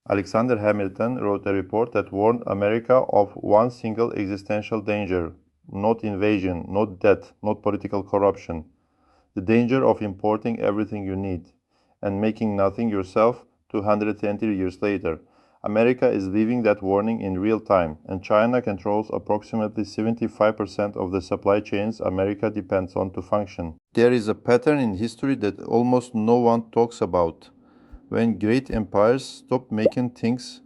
Alexander Hamilton wrote a report that warned America of one single existential danger: not invasion, not debt, not political corruption. The danger of importing everything you need and making nothing yourself 220 years later. America is living that warning in real time, and China controls approximately 75% of the supply chains America depends on to function. There is a pattern in history that almost no one talks about. When great empires stop making things,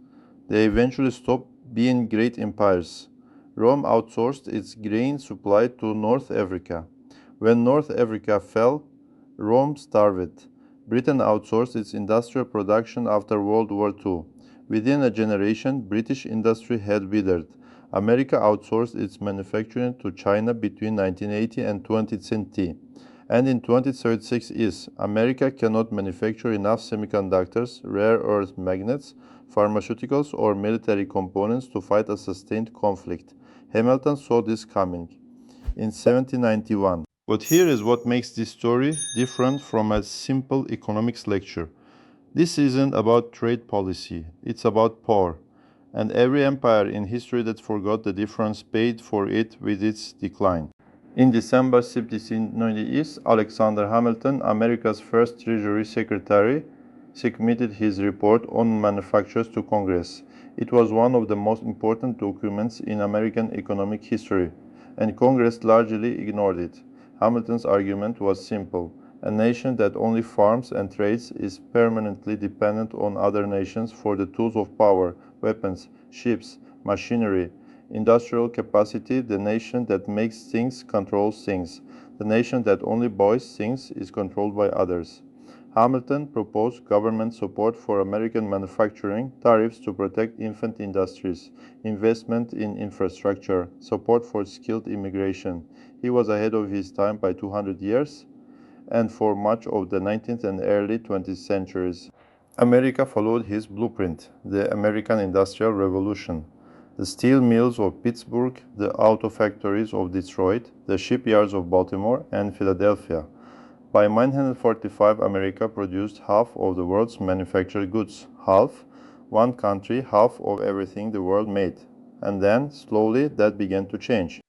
they eventually stop being great empires. Rome outsourced its grain supply to North Africa. When North Africa fell, Rome starved. Britain outsourced its industrial production after World War II. Within a generation, British industry had withered. America outsourced its manufacturing to China between 1980 and 2020. And in 2036 is America cannot manufacture enough semiconductors, rare earth magnets, pharmaceuticals, or military components to fight a sustained conflict. Hamilton saw this coming in 1791. But here is what makes this story different from a simple economics lecture. This isn't about trade policy, it's about power. And every empire in history that forgot the difference paid for it with its decline. In December 1790, Alexander Hamilton, America's first Treasury Secretary, submitted his report on manufactures to Congress. It was one of the most important documents in American economic history, and Congress largely ignored it. Hamilton's argument was simple. A nation that only farms and trades is permanently dependent on other nations for the tools of power, weapons, ships, machinery, industrial capacity. The nation that makes things controls things. The nation that only buys things is controlled by others. Hamilton proposed government support for American manufacturing, tariffs to protect infant industries, investment in infrastructure, support for skilled immigration. He was ahead of his time by 200 years, and for much of the 19th and early 20th centuries. America followed his blueprint, the American Industrial Revolution. The steel mills of Pittsburgh, the auto factories of Detroit, the shipyards of Baltimore and Philadelphia. By 1945, America produced half of the world's manufactured goods. Half, one country, half of everything the world made. And then, slowly, that began to change.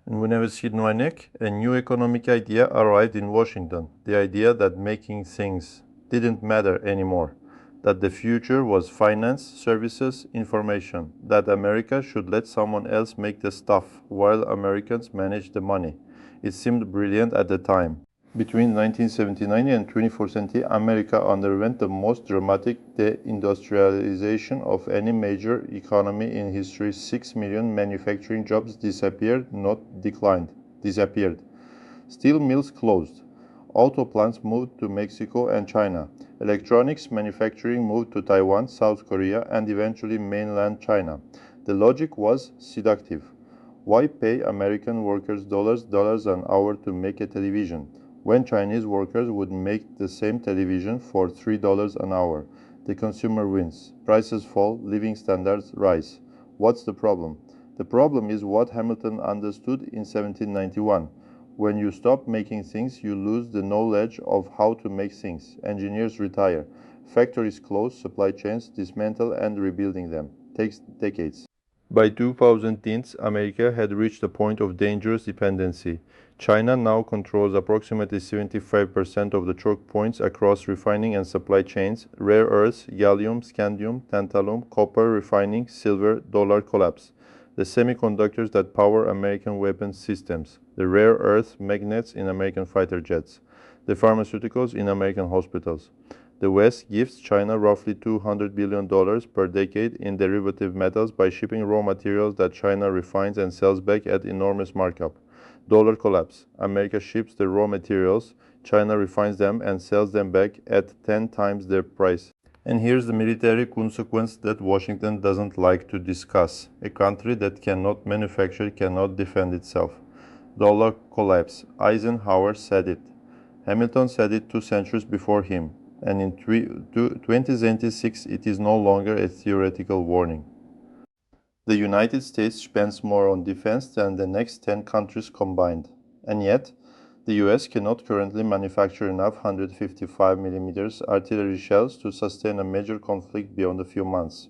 In 1929, a new economic idea arrived in Washington, the idea that making things didn't matter anymore, that the future was finance, services, information, that America should let someone else make the stuff while Americans manage the money. It seemed brilliant at the time. Between 1979 and 2014, America underwent the most dramatic deindustrialization of any major economy in history. 6 million manufacturing jobs disappeared, not declined, disappeared. Steel mills closed. Auto plants moved to Mexico and China. Electronics manufacturing moved to Taiwan, South Korea, and eventually mainland China. The logic was seductive. Why pay American workers dollars an hour to make a television, when Chinese workers would make the same television for $3 an hour? The consumer wins. Prices fall, living standards rise. What's the problem? The problem is what Hamilton understood in 1791. When you stop making things, you lose the knowledge of how to make things. Engineers retire. Factories close, supply chains dismantle, and rebuilding them takes decades. By 2010, America had reached a point of dangerous dependency. China now controls approximately 75% of the choke points across refining and supply chains: rare earths, gallium, scandium, tantalum, copper refining, silver, dollar collapse. The semiconductors that power American weapons systems, the rare earth magnets in American fighter jets, the pharmaceuticals in American hospitals. The West gives China roughly $200 billion per decade in derivative metals by shipping raw materials that China refines and sells back at enormous markup. Dollar collapse. America ships the raw materials, China refines them and sells them back at 10 times their price. And here's the military consequence that Washington doesn't like to discuss. A country that cannot manufacture cannot defend itself. Dollar collapse. Eisenhower said it. Hamilton said it 2 centuries before him. And in 2026, it is no longer a theoretical warning. The United States spends more on defense than the next 10 countries combined. And yet, The US cannot currently manufacture enough 155mm artillery shells to sustain a major conflict beyond a few months.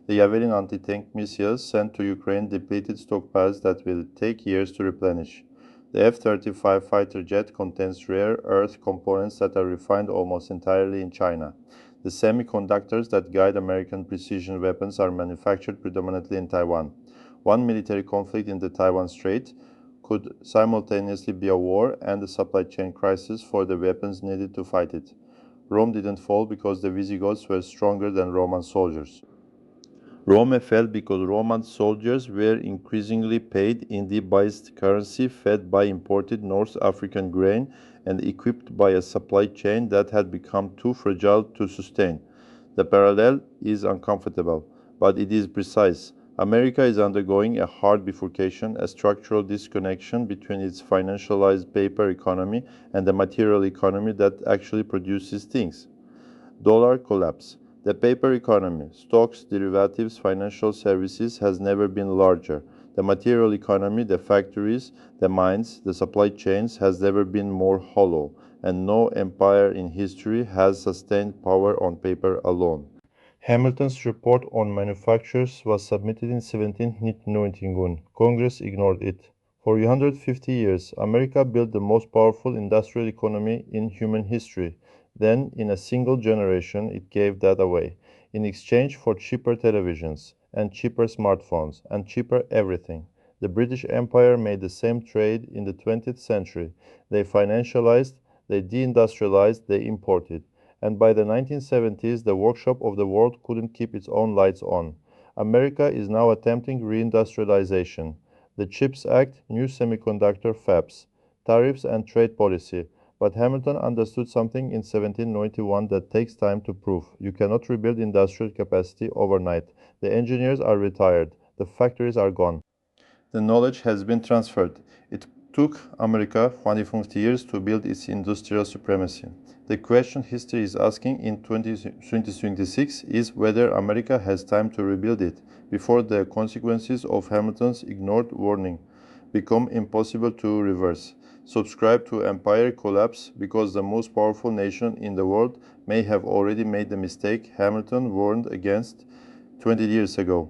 The Javelin anti-tank missiles sent to Ukraine depleted stockpiles that will take years to replenish. The F-35 fighter jet contains rare earth components that are refined almost entirely in China. The semiconductors that guide American precision weapons are manufactured predominantly in Taiwan. One military conflict in the Taiwan Strait could simultaneously be a war and a supply chain crisis for the weapons needed to fight it. Rome didn't fall because the Visigoths were stronger than Roman soldiers. Rome fell because Roman soldiers were increasingly paid in debased currency fed by imported North African grain and equipped by a supply chain that had become too fragile to sustain. The parallel is uncomfortable, but it is precise. America is undergoing a hard bifurcation, a structural disconnection between its financialized paper economy and the material economy that actually produces things. Dollar collapse. The paper economy, stocks, derivatives, financial services has never been larger. The material economy, the factories, the mines, the supply chains has never been more hollow, and no empire in history has sustained power on paper alone. Hamilton's report on manufactures was submitted in 1791. Congress ignored it. For 150 years, America built the most powerful industrial economy in human history. Then, in a single generation, it gave that away, in exchange for cheaper televisions, and cheaper smartphones, and cheaper everything. The British Empire made the same trade in the 20th century. They financialized, they deindustrialized, they imported. And by the 1970s, the workshop of the world couldn't keep its own lights on. America is now attempting reindustrialization. The CHIPS Act, new semiconductor fabs, tariffs, and trade policy. But Hamilton understood something in 1791 that takes time to prove. You cannot rebuild industrial capacity overnight. The engineers are retired. The factories are gone. The knowledge has been transferred. It took America 150 years to build its industrial supremacy. The question history is asking in 2026 is whether America has time to rebuild it before the consequences of Hamilton's ignored warning become impossible to reverse. Subscribe to Empire Collapse because the most powerful nation in the world may have already made the mistake Hamilton warned against 20 years ago.